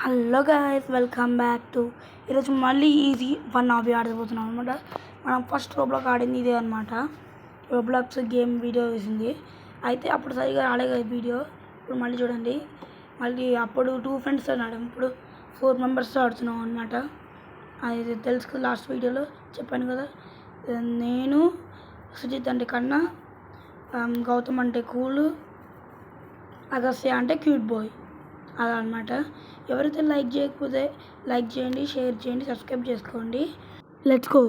Hello guys, welcome back to ఈరోజు మళ్ళీ easy one of ఆడబోతున్నాం అనమాట. మనం ఫస్ట్ రోబ్లాక్ ఆడింది ఇదే అనమాట. రోబ్లాక్స్ గేమ్ వీడియో వేసింది అయితే అప్పుడు సరిగా ఆడే వీడియో. ఇప్పుడు మళ్ళీ చూడండి, మళ్ళీ అప్పుడు 2 ఫ్రెండ్స్ ఆడాం, ఇప్పుడు 4 మెంబర్స్తో ఆడుతున్నాం అనమాట. అది తెలుసు, లాస్ట్ వీడియోలో చెప్పాను కదా. నేను సుజిత్ అంటే కన్నా, గౌతమ్ అంటే కూలు, అగస్య అంటే క్యూట్ బాయ్, అలా అనమాట. ఎవరైతే లైక్ చేయకపోతే లైక్ చేయండి, షేర్ చేయండి, సబ్స్క్రైబ్ చేసుకోండి. Let's go.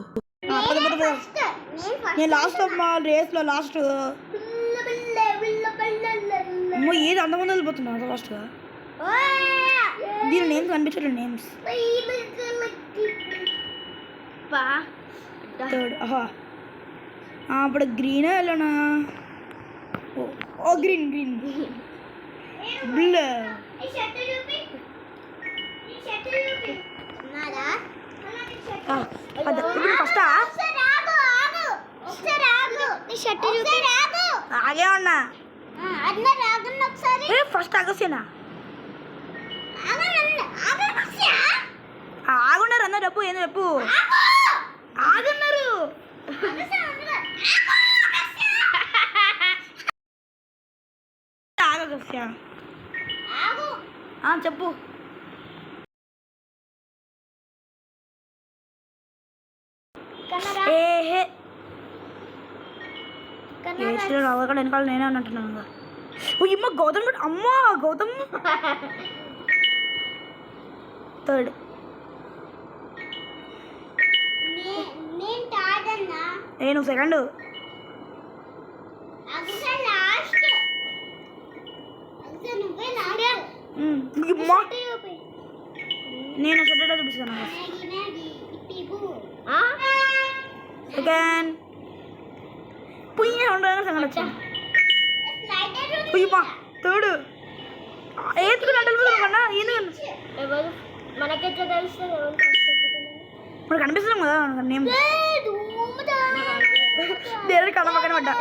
నేను లాస్ట్ మా రేస్లో లాస్ట్ ఏది అంతమంది వెళ్ళిపోతున్నా లాస్ట్గా. దీని నేమ్స్ కనిపించట్లేదు, నేమ్స్ థర్డ్. అప్పుడు గ్రీన్ వెళ్ళనా? ఓ గ్రీన్ గ్రీన్ బ్లూ. ఆగే ఉన్నా ఫస్ట్ అగస్యనా ఆగున్నారు అన్న. డబ్బు ఏంది చెప్పు, ఆగున్నారు. ఆగస్య చెప్పు. ఏహే అవ్వకుండా వెనకాల నేనే అన్నట్టున్నాను. ఇమ్మ గౌతమ్, అమ్మ గౌతమ్ థర్డ్. నేను సెకండ్. నేను సెకండ్ చూపిస్తాను. సెకండ్ పుయ్య ఉండగా సంగతి వచ్చింది. పుయ్యమ్మా థర్డ్. ఏతుకుని అంటలు కన్నా ఎందుకు మనకెట్లా తెలుస్తుంది? మనకు కనిపిస్తున్నాం కదా నేమ్. దేవుడి కళ్ళ పక్కన పడ్డా.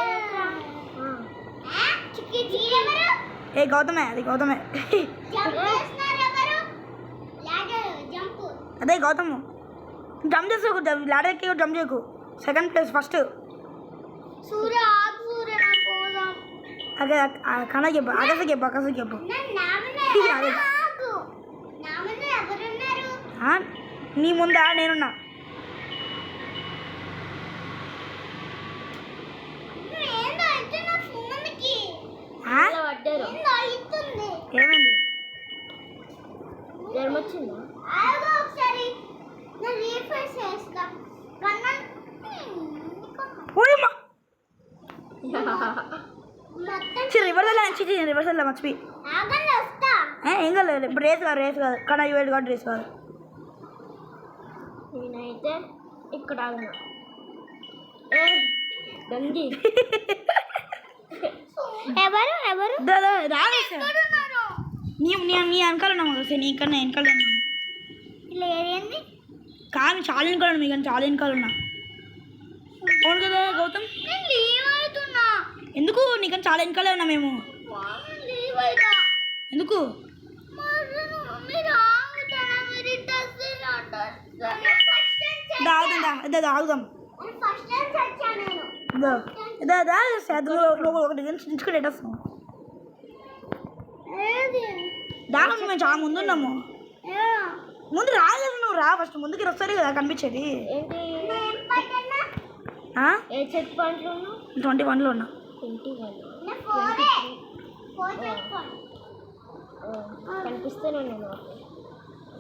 ఏ గౌతమే, అది గౌతమే. అదే గౌతమ్. జంప్ చేసుకోకు, లాడర్ ఎక్కి జంప్ చేయకు. Second place first. అదే కన్నా చెప్పు, అగసకి చెప్పు, అగసకి చెప్పు. నీ ముందా నేనున్నా. ఏమైంది? జన్మొచ్చిందా? రివర్స్ వెళ్ళా మర్చిపోయి. ఏం కాదు, ఇప్పుడు రేస్ కాదు, రేస్ కాదు. కానీ ఇవేడు కాదు, రేస్ కాదు. నేనైతే ఇక్కడ ఆగినా. ఎవరు ఎవరు నీ వెనకాల ఉన్నాము కదా, నీకన్నా వెనకాల ఉన్నాము. ఇలా ఏదేంది కానీ చాలా వెనకాల ఉన్నా, కానీ చాలా వెనకాల ఉన్నా. అవును కదా గౌతమ్? ఎందుకు? నీకన్నా చాలా వెనకాలే ఉన్నా మేము. ఎందుకు? ఆగుదాం. ఒకటి చించుకుని ఎట్టేస్తాం. దాని మేము చాలా ముందు ఉన్నాము. ముందు రాలేదు, నువ్వు రా ఫస్ట్. ముందుకి వస్తారు కదా కనిపించేది. 21లో ఉన్నా. కనిపిస్తేనే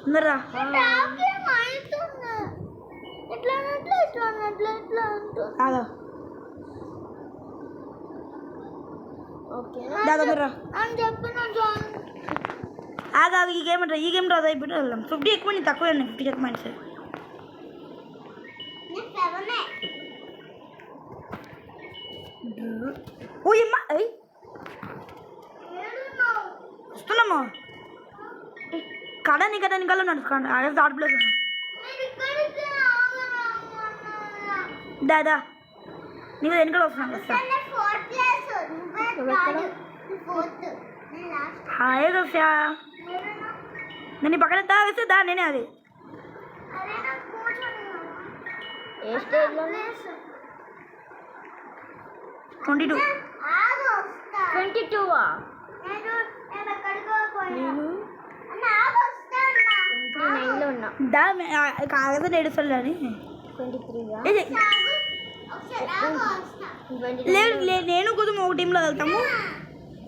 అందరా ఆగా. ఈ గేమ్ అంటారా? ఈ గేమ్ రాదు. అయిపోయి వెళ్దాం. 50 ఎక్కువ, నేను తక్కువ. 50 ఎక్కువ మైండ్స్. ఓయమ్మా వస్తున్నామా? కడ నీకన్నా నడుచుకోండి. అదే థర్డ్ ప్లేస్. దాదా నీకు వెనకాల వస్తున్నాం కదా. హాయ్ గఫ్యా. నేను పక్కన దా వేస్తే దా నేనే అది ఏ స్టేజ్లో 22 22వా నేను 29లో ఉన్నా దా కాగద ఏడుస్తాడు అని 23గా లేదు నేను కొంచెం ఒక టీంలో వెళ్తాము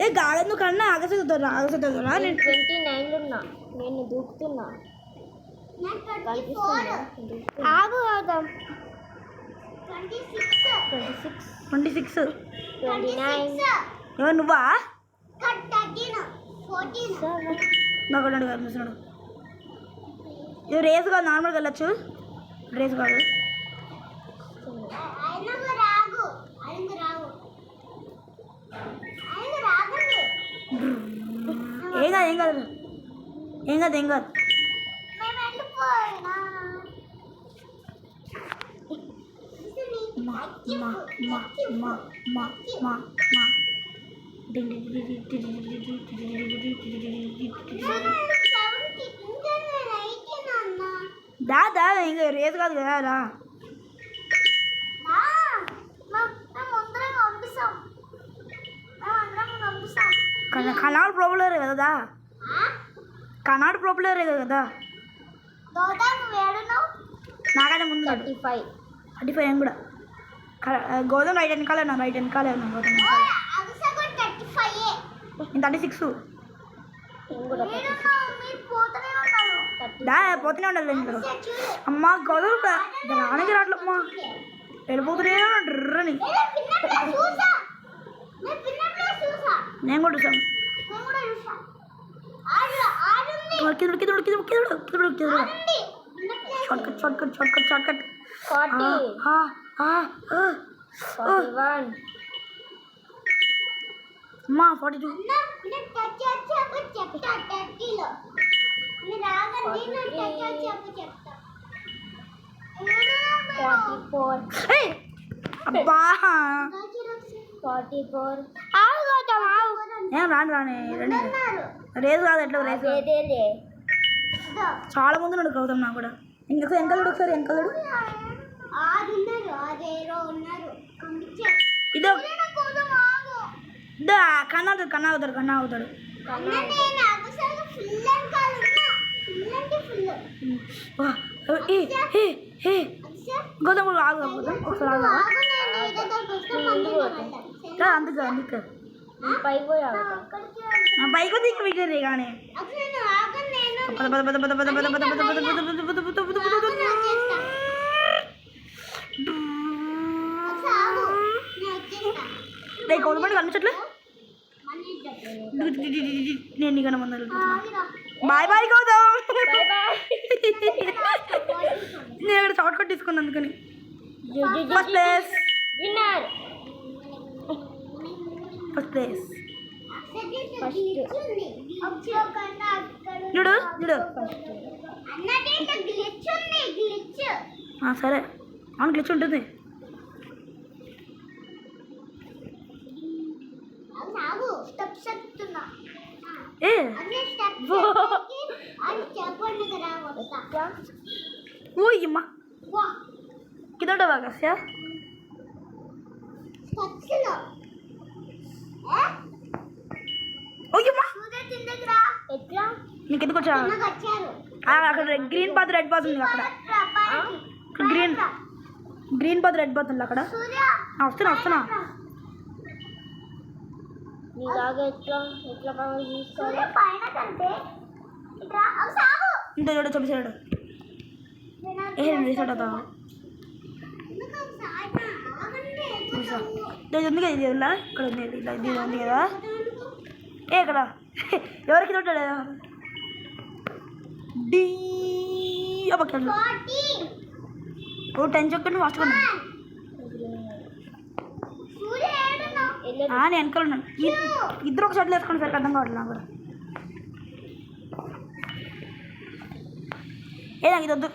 ఏ కాగదు కన్నా ఆగసరా నేను 29లో ఉన్నా నేను దూకుతున్నా ఆగు ఆగుదాం 26 29 ఎవరు నువ్వా నాకు కనిపిస్తున్నాడు ఇది రేస్ కాదు నార్మల్గా వెళ్ళచ్చు రేస్ కాదు ఏం కాదు ఏం కాదు ఏం కాదు ఏం కాదు మా మా మా మా మా మా దా ఇంకా రేస్ కాదు కదా రా కనాడు ప్రాబ్లరే కదా కనాడు ప్రాబ్లరే కదా నాకైనా ముందు 35 ఏం కూడా గౌతమ్ రైట్ వెనకాలే ఉన్నా గౌతమ్ నేను 36 దా పోతూనే ఉండాలి ఇంట్లో అమ్మ గౌతమ్ రానికి రావట్లమ్మా వెళ్ళిపోతూనే డ్రని నేను కూడా చూసాను షార్ట్కట్ 41 అమ్మా 42 అబ్బా 44 ఏం రాని రేసు కాదు ఎట్లా రేసు చాలా ముందు ఉన్నాడు గౌతమ్ నాకు కూడా ఇంకొకసారి వెనకాలడు ఇదో కన్నా అవుతాడు గౌతమ్ ఆగు గౌతమ్ ఒకసారి అందుకే పైకి బైక్ దిక్కు విగ్రహే కానీ గవర్నమెంట్ కనిపించట్లే నేను నీకన్నా ముందు బాయ్ గౌతమ్ నేను ఇక్కడ షార్ట్ కట్ తీసుకున్నాను అందుకని ఫస్ట్ ప్లేస్ చూడు సరే అవును గ్లిచ్ ఉంటుంది ఏ ఓయ్ అమ్మా కింద బాగా నీకు ఎందుకు వచ్చా అక్కడ గ్రీన్ బాత్ రెడ్ బాత్ ఉంది అక్కడ గ్రీన్ బాత్ రెడ్ బాత్ ఉంది అక్కడ వస్తున్నా ఇంత చూడ చూపిస్తాడు రీసెట్ అవుతా ఉంది కదా ఇది ఉందా ఇక్కడ ఉంది ఇట్లా ఇది ఉంది కదా ఇక్కడ ఎవరికి చూడాడు డి అబ్బకెళ్ళు ఓ 10 చెక్కని ఫాస్ట్ కొన్నా నేను వెనకాల ఉన్నాను ఇద్దరు ఒక షర్ట్లు వేసుకోండి సరికి అర్థం కావట్లేదు నాకు కూడా నాకు ఇది వద్దు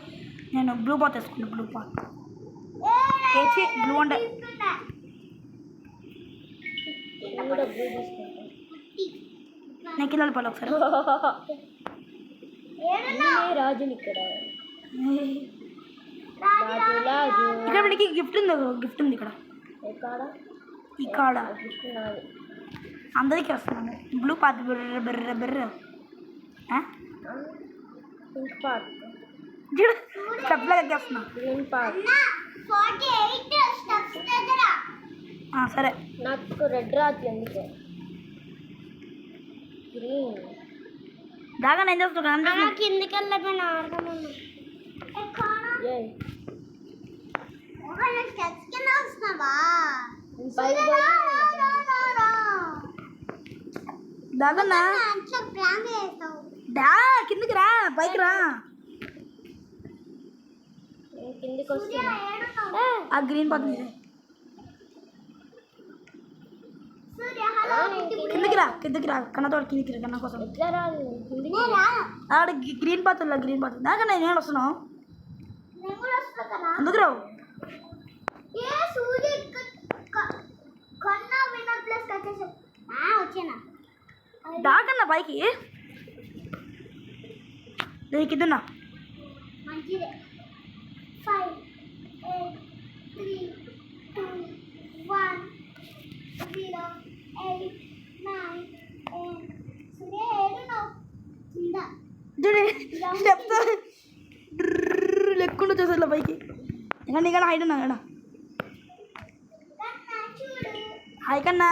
నేను బ్లూ బాత్ వేసుకున్నాను బ్లూ బాత్ వేసి బ్లూ ఉండే నేను కింద పడాలి ఒకసారి రాజుని ఇక్కడ రాజు ఇక్కడ మనకి గిఫ్ట్ ఉంది, గిఫ్ట్ ఉంది ఇక్కడ ఈ కాడ అందరికీ వస్తున్నాను. బ్లూ పాత్ బెర్ర బెర్ర బెర్ర పింక్ పార్క్ చూడు స్టెప్లో ఎక్కేస్తున్నా. గ్రీన్ పార్క్ సరే నాకు రెడ్ రాజు ఎందుకు గ్రీన్ దాకా నేను చేస్తున్నా కిందికి వెళ్ళిపోయినా దాగన్నా డా కిందికి రా, పైకి రా. కిందికి వస్తున్నా ఆ గ్రీన్ పాత్ మీద కిందికి రా కన్నతోడు కిందికి రా కన్న కోసం. ఎట్లా రాదు ఆడ గ్రీన్ పాత్ ఉన్నా, గ్రీన్ పాత్ దాకా నేను వస్తున్నావు ఎందుకు రావు. దాకన్నా పైకి నేను కిందన్నా. మంచిదే 5 8 3 2 1 0 8 9 8 స్టెప్స్ లెక్కుండా చూసారు పైకి. ఇంకా నీకన్నా హైట్ ఉన్నా కదా. హాయ్ కన్నా